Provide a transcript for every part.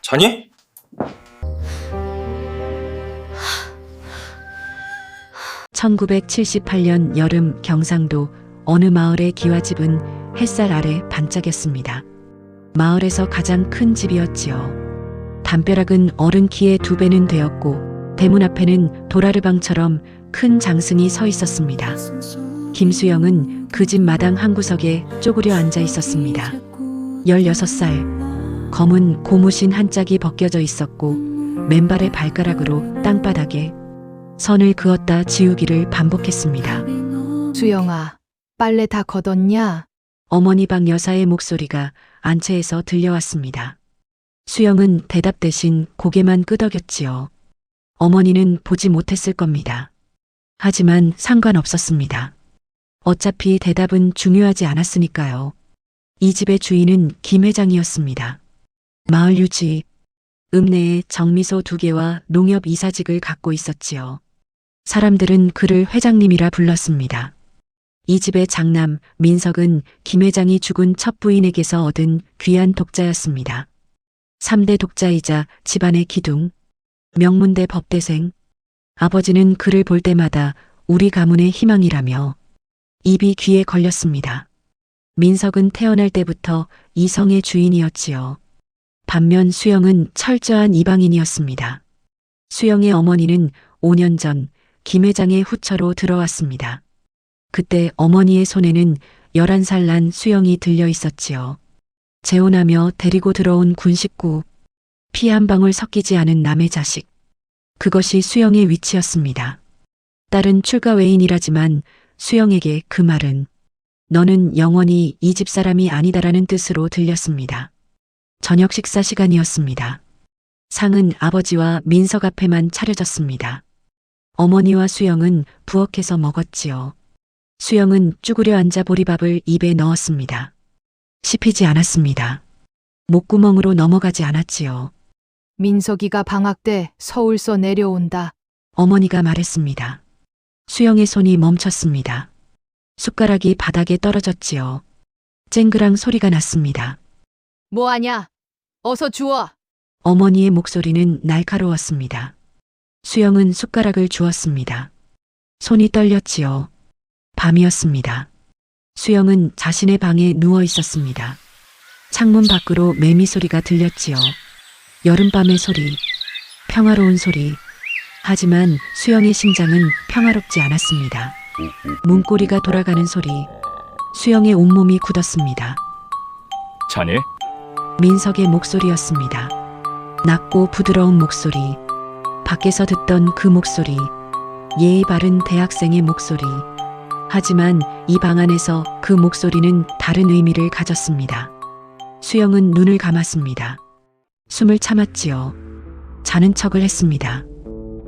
자니? 1978년 여름 경상도 어느 마을의 기와집은 햇살 아래 반짝였습니다. 마을에서 가장 큰 집이었지요. 담벼락은 어른 키의 2배는 되었고 대문 앞에는 도라르방처럼 큰 장승이 서 있었습니다. 김수영은 그 집 마당 한 구석에 쪼그려 앉아 있었습니다. 16살, 검은 고무신 한 짝이 벗겨져 있었고 맨발의 발가락으로 땅바닥에 선을 그었다 지우기를 반복했습니다. 수영아, 빨래 다 걷었냐? 어머니 방 여사의 목소리가 안채에서 들려왔습니다. 수영은 대답 대신 고개만 끄덕였지요. 어머니는 보지 못했을 겁니다. 하지만 상관없었습니다. 어차피 대답은 중요하지 않았으니까요. 이 집의 주인은 김 회장이었습니다. 마을 유지, 읍내에 정미소 2개와 농협 이사직을 갖고 있었지요. 사람들은 그를 회장님이라 불렀습니다. 이 집의 장남 민석은 김 회장이 죽은 첫 부인에게서 얻은 귀한 독자였습니다. 3대 독자이자 집안의 기둥, 명문대 법대생. 아버지는 그를 볼 때마다 우리 가문의 희망이라며 입이 귀에 걸렸습니다. 민석은 태어날 때부터 이성의 주인이었지요. 반면 수영은 철저한 이방인이었습니다. 수영의 어머니는 5년 전 김 회장의 후처로 들어왔습니다. 그때 어머니의 손에는 11살 난 수영이 들려 있었지요. 재혼하며 데리고 들어온 군 식구, 피 한 방울 섞이지 않은 남의 자식. 그것이 수영의 위치였습니다. 딸은 출가 외인이라지만 수영에게 그 말은 너는 영원히 이 집 사람이 아니다라는 뜻으로 들렸습니다. 저녁 식사 시간이었습니다. 상은 아버지와 민석 앞에만 차려졌습니다. 어머니와 수영은 부엌에서 먹었지요. 수영은 쭈그려 앉아 보리밥을 입에 넣었습니다. 씹히지 않았습니다. 목구멍으로 넘어가지 않았지요. 민석이가 방학 때 서울서 내려온다. 어머니가 말했습니다. 수영의 손이 멈췄습니다. 숟가락이 바닥에 떨어졌지요. 쨍그랑 소리가 났습니다. 뭐하냐? 어서 주워. 어머니의 목소리는 날카로웠습니다. 수영은 숟가락을 주었습니다. 손이 떨렸지요. 밤이었습니다. 수영은 자신의 방에 누워 있었습니다. 창문 밖으로 매미 소리가 들렸지요. 여름밤의 소리, 평화로운 소리. 하지만 수영의 심장은 평화롭지 않았습니다. 문고리가 돌아가는 소리, 수영의 온몸이 굳었습니다. 자니? 민석의 목소리였습니다. 낮고 부드러운 목소리, 밖에서 듣던 그 목소리, 예의 바른 대학생의 목소리. 하지만 이 방 안에서 그 목소리는 다른 의미를 가졌습니다. 수영은 눈을 감았습니다. 숨을 참았지요. 자는 척을 했습니다.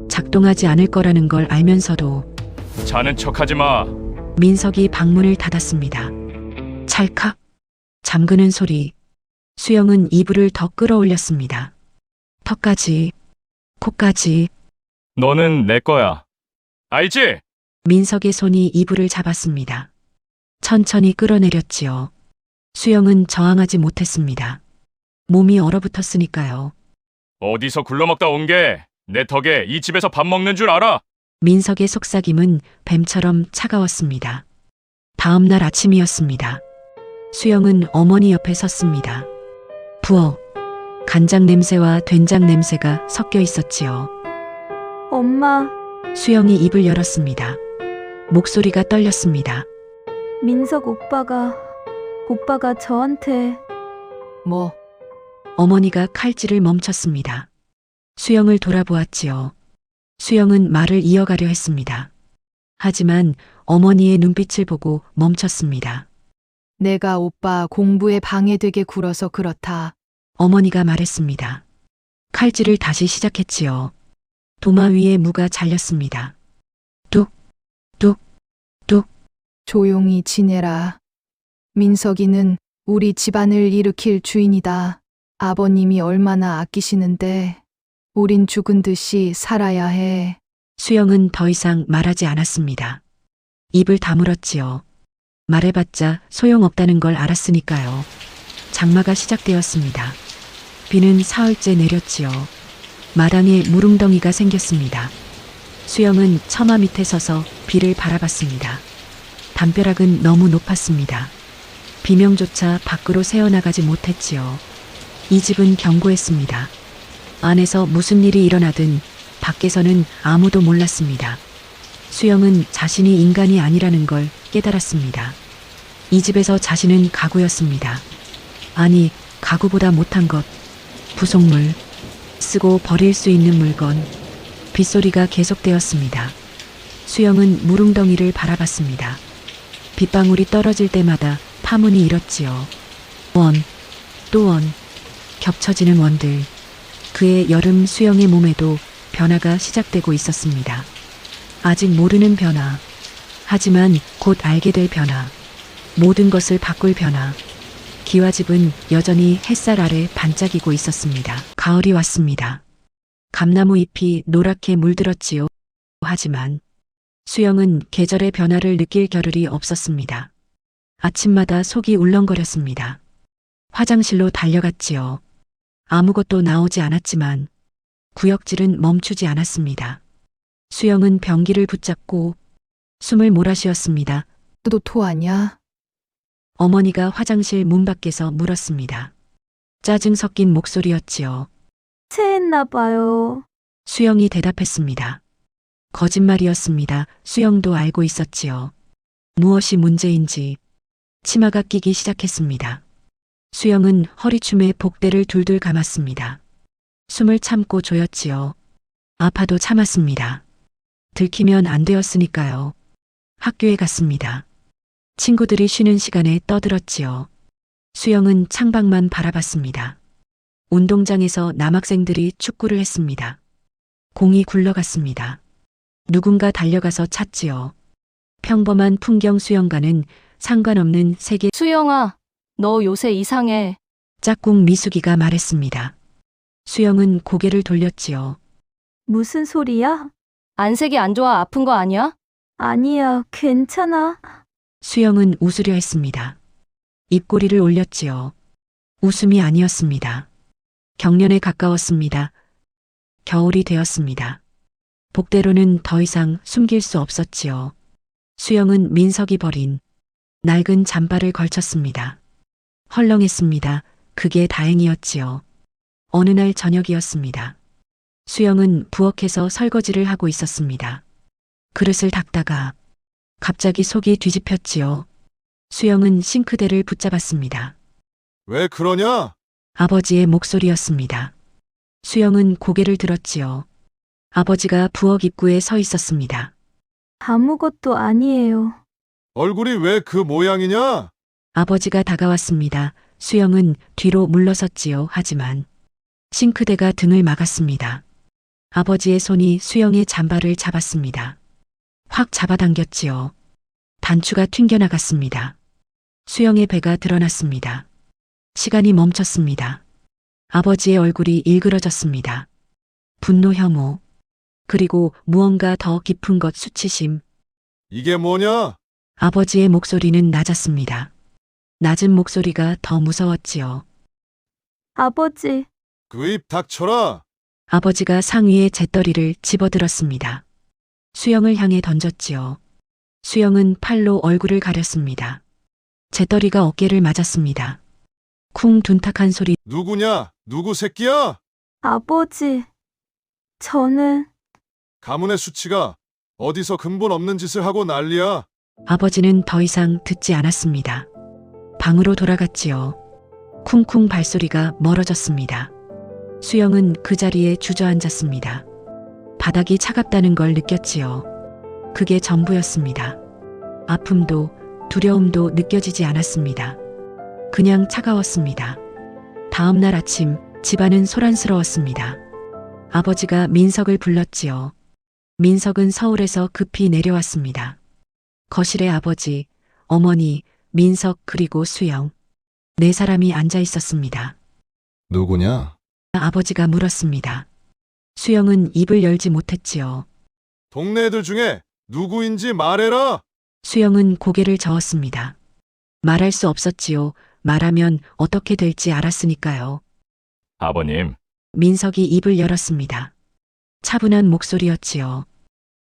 작동하지 않을 거라는 걸 알면서도. 자는 척하지 마. 민석이 방문을 닫았습니다. 찰칵 잠그는 소리. 수영은 이불을 더 끌어올렸습니다. 턱까지, 코까지. 너는 내 거야. 알지? 민석의 손이 이불을 잡았습니다. 천천히 끌어내렸지요. 수영은 저항하지 못했습니다. 몸이 얼어붙었으니까요. 어디서 굴러먹다 온 게 내 덕에 이 집에서 밥 먹는 줄 알아? 민석의 속삭임은 뱀처럼 차가웠습니다. 다음 날 아침이었습니다. 수영은 어머니 옆에 섰습니다. 부엌, 간장 냄새와 된장 냄새가 섞여 있었지요. 엄마, 수영이 입을 열었습니다. 목소리가 떨렸습니다. 민석 오빠가 저한테 뭐, 어머니가 칼질을 멈췄습니다. 수영을 돌아보았지요. 수영은 말을 이어가려 했습니다. 하지만 어머니의 눈빛을 보고 멈췄습니다. 내가 오빠 공부에 방해되게 굴어서 그렇다. 어머니가 말했습니다. 칼질을 다시 시작했지요. 도마 위에 무가 잘렸습니다. 뚝, 뚝, 뚝. 조용히 지내라. 민석이는 우리 집안을 일으킬 주인이다. 아버님이 얼마나 아끼시는데 우린 죽은 듯이 살아야 해. 수영은 더 이상 말하지 않았습니다. 입을 다물었지요. 말해봤자 소용없다는 걸 알았으니까요. 장마가 시작되었습니다. 비는 사흘째 내렸지요. 마당에 무릉덩이가 생겼습니다. 수영은 처마 밑에 서서 비를 바라봤습니다. 담벼락은 너무 높았습니다. 비명조차 밖으로 새어나가지 못했지요. 이 집은 견고했습니다. 안에서 무슨 일이 일어나든 밖에서는 아무도 몰랐습니다. 수영은 자신이 인간이 아니라는 걸 깨달았습니다. 이 집에서 자신은 가구였습니다. 아니, 가구보다 못한 것, 부속물, 쓰고 버릴 수 있는 물건, 빗소리가 계속되었습니다. 수영은 무릉덩이를 바라봤습니다. 빗방울이 떨어질 때마다 파문이 일었지요. 원, 또 원, 겹쳐지는 원들. 그의 여름 수영의 몸에도 변화가 시작되고 있었습니다. 아직 모르는 변화. 하지만 곧 알게 될 변화. 모든 것을 바꿀 변화. 기와집은 여전히 햇살 아래 반짝이고 있었습니다. 가을이 왔습니다. 감나무 잎이 노랗게 물들었지요. 하지만 수영은 계절의 변화를 느낄 겨를이 없었습니다. 아침마다 속이 울렁거렸습니다. 화장실로 달려갔지요. 아무것도 나오지 않았지만 구역질은 멈추지 않았습니다. 수영은 변기를 붙잡고 숨을 몰아쉬었습니다. 너 토하냐? 어머니가 화장실 문 밖에서 물었습니다. 짜증 섞인 목소리였지요. 체했나 봐요. 수영이 대답했습니다. 거짓말이었습니다. 수영도 알고 있었지요. 무엇이 문제인지 치마가 끼기 시작했습니다. 수영은 허리춤에 복대를 둘둘 감았습니다. 숨을 참고 조였지요. 아파도 참았습니다. 들키면 안 되었으니까요. 학교에 갔습니다. 친구들이 쉬는 시간에 떠들었지요. 수영은 창밖만 바라봤습니다. 운동장에서 남학생들이 축구를 했습니다. 공이 굴러갔습니다. 누군가 달려가서 찼지요. 평범한 풍경 수영과는 상관없는 세계. 수영아, 너 요새 이상해. 짝꿍 미숙이가 말했습니다. 수영은 고개를 돌렸지요. 무슨 소리야? 안색이 안 좋아. 아픈 거 아니야? 아니야, 괜찮아. 수영은 웃으려 했습니다. 입꼬리를 올렸지요. 웃음이 아니었습니다. 경련에 가까웠습니다. 겨울이 되었습니다. 복대로는 더 이상 숨길 수 없었지요. 수영은 민석이 버린 낡은 잠바를 걸쳤습니다. 헐렁했습니다. 그게 다행이었지요. 어느 날 저녁이었습니다. 수영은 부엌에서 설거지를 하고 있었습니다. 그릇을 닦다가 갑자기 속이 뒤집혔지요. 수영은 싱크대를 붙잡았습니다. 왜 그러냐? 아버지의 목소리였습니다. 수영은 고개를 들었지요. 아버지가 부엌 입구에 서 있었습니다. 아무것도 아니에요. 얼굴이 왜 그 모양이냐? 아버지가 다가왔습니다. 수영은 뒤로 물러섰지요. 하지만 싱크대가 등을 막았습니다. 아버지의 손이 수영의 잠바를 잡았습니다. 확 잡아당겼지요. 단추가 튕겨나갔습니다. 수영의 배가 드러났습니다. 시간이 멈췄습니다. 아버지의 얼굴이 일그러졌습니다. 분노, 혐오, 그리고 무언가 더 깊은 것, 수치심. 이게 뭐냐? 아버지의 목소리는 낮았습니다. 낮은 목소리가 더 무서웠지요. 아버지, 그 입 닥쳐라. 아버지가 상위에 잿더리를 집어들었습니다. 수영을 향해 던졌지요. 수영은 팔로 얼굴을 가렸습니다. 잿더리가 어깨를 맞았습니다. 쿵 둔탁한 소리. 누구냐? 누구 새끼야? 아버지. 저는 가문의 수치가 어디서 근본 없는 짓을 하고 난리야. 아버지는 더 이상 듣지 않았습니다. 방으로 돌아갔지요. 쿵쿵 발소리가 멀어졌습니다. 수영은 그 자리에 주저앉았습니다. 바닥이 차갑다는 걸 느꼈지요. 그게 전부였습니다. 아픔도 두려움도 느껴지지 않았습니다. 그냥 차가웠습니다. 다음 날 아침 집안은 소란스러웠습니다. 아버지가 민석을 불렀지요. 민석은 서울에서 급히 내려왔습니다. 거실에 아버지, 어머니, 민석 그리고 수영. 네 사람이 앉아 있었습니다. 누구냐? 아버지가 물었습니다. 수영은 입을 열지 못했지요. 동네 애들 중에 누구인지 말해라. 수영은 고개를 저었습니다. 말할 수 없었지요. 말하면 어떻게 될지 알았으니까요. 아버님, 민석이 입을 열었습니다. 차분한 목소리였지요.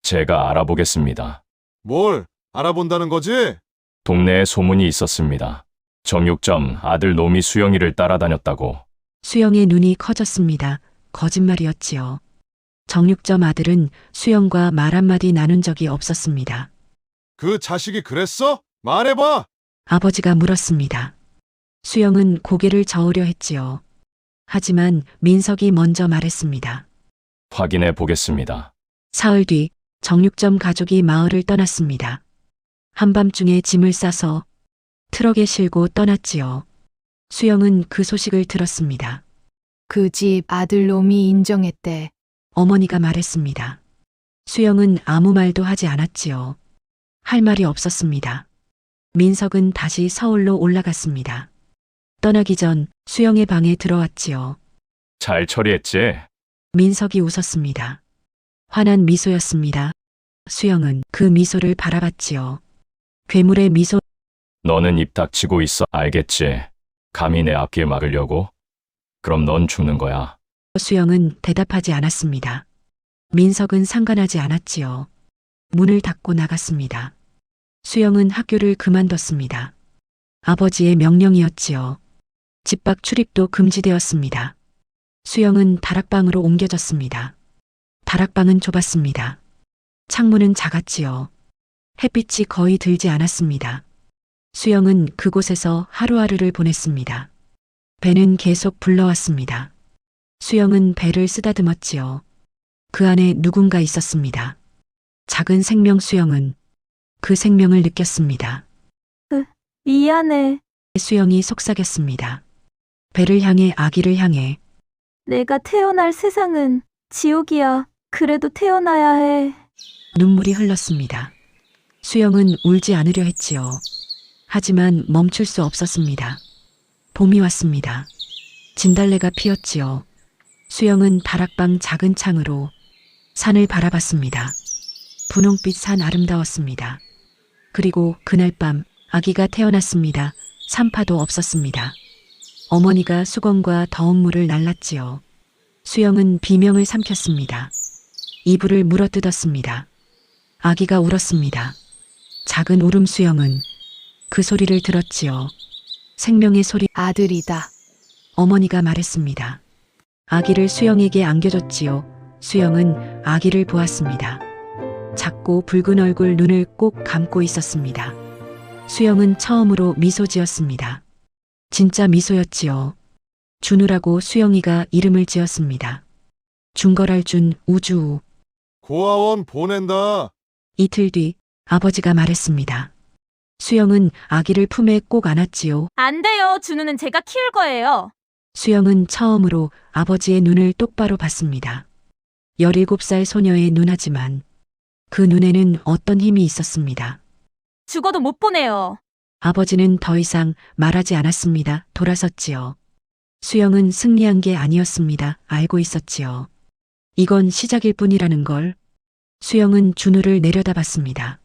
제가 알아보겠습니다. 뭘 알아본다는 거지? 동네에 소문이 있었습니다. 정육점 아들 놈이 수영이를 따라다녔다고. 수영의 눈이 커졌습니다. 거짓말이었지요. 정육점 아들은 수영과 말 한마디 나눈 적이 없었습니다. 그 자식이 그랬어? 말해봐! 아버지가 물었습니다. 수영은 고개를 저으려 했지요. 하지만 민석이 먼저 말했습니다. 확인해 보겠습니다. 사흘 뒤 정육점 가족이 마을을 떠났습니다. 한밤중에 짐을 싸서 트럭에 실고 떠났지요. 수영은 그 소식을 들었습니다. 그 집 아들놈이 인정했대. 어머니가 말했습니다. 수영은 아무 말도 하지 않았지요. 할 말이 없었습니다. 민석은 다시 서울로 올라갔습니다. 떠나기 전 수영의 방에 들어왔지요. 잘 처리했지? 민석이 웃었습니다. 환한 미소였습니다. 수영은 그 미소를 바라봤지요. 괴물의 미소. 너는 입 닥치고 있어. 알겠지? 감히 내 앞길 막으려고? 그럼 넌 죽는 거야. 수영은 대답하지 않았습니다. 민석은 상관하지 않았지요. 문을 닫고 나갔습니다. 수영은 학교를 그만뒀습니다. 아버지의 명령이었지요. 집 밖 출입도 금지되었습니다. 수영은 다락방으로 옮겨졌습니다. 다락방은 좁았습니다. 창문은 작았지요. 햇빛이 거의 들지 않았습니다. 수영은 그곳에서 하루하루를 보냈습니다. 배는 계속 불러왔습니다. 수영은 배를 쓰다듬었지요. 그 안에 누군가 있었습니다. 작은 생명. 수영은 그 생명을 느꼈습니다. 미안해. 수영이 속삭였습니다. 배를 향해, 아기를 향해. 내가 태어날 세상은 지옥이야. 그래도 태어나야 해. 눈물이 흘렀습니다. 수영은 울지 않으려 했지요. 하지만 멈출 수 없었습니다. 봄이 왔습니다. 진달래가 피었지요. 수영은 다락방 작은 창으로 산을 바라봤습니다. 분홍빛 산 아름다웠습니다. 그리고 그날 밤 아기가 태어났습니다. 산파도 없었습니다. 어머니가 수건과 더운 물을 날랐지요. 수영은 비명을 삼켰습니다. 이불을 물어뜯었습니다. 아기가 울었습니다. 작은 울음. 수영은 그 소리를 들었지요. 생명의 소리. 아들이다. 어머니가 말했습니다. 아기를 수영에게 안겨줬지요. 수영은 아기를 보았습니다. 작고 붉은 얼굴, 눈을 꼭 감고 있었습니다. 수영은 처음으로 미소 지었습니다. 진짜 미소였지요. 준우라고 수영이가 이름을 지었습니다. 준거랄 준, 우주. 고아원 보낸다. 이틀 뒤 아버지가 말했습니다. 수영은 아기를 품에 꼭 안았지요. 안 돼요. 준우는 제가 키울 거예요. 수영은 처음으로 아버지의 눈을 똑바로 봤습니다. 17살 소녀의 눈하지만 그 눈에는 어떤 힘이 있었습니다. 죽어도 못 보내요. 아버지는 더 이상 말하지 않았습니다. 돌아섰지요. 수영은 승리한 게 아니었습니다. 알고 있었지요. 이건 시작일 뿐이라는 걸. 수영은 준우를 내려다봤습니다.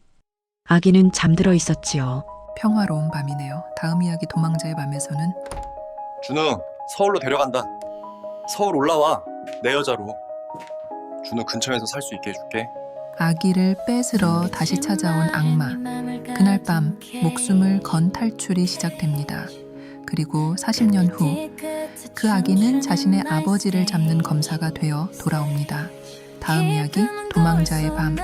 아기는 잠들어 있었지요. 평화로운 밤이네요. 다음 이야기 도망자의 밤에서는 준우, 서울로 데려간다. 서울 올라와. 내 여자로. 준우 근처에서 살 수 있게 해줄게. 아기를 뺏으러 다시 찾아온 악마. 그날 밤 목숨을 건 탈출이 시작됩니다. 그리고 40년 후 그 아기는 자신의 아버지를 잡는 검사가 되어 돌아옵니다. 다음 이야기 도망자의 밤.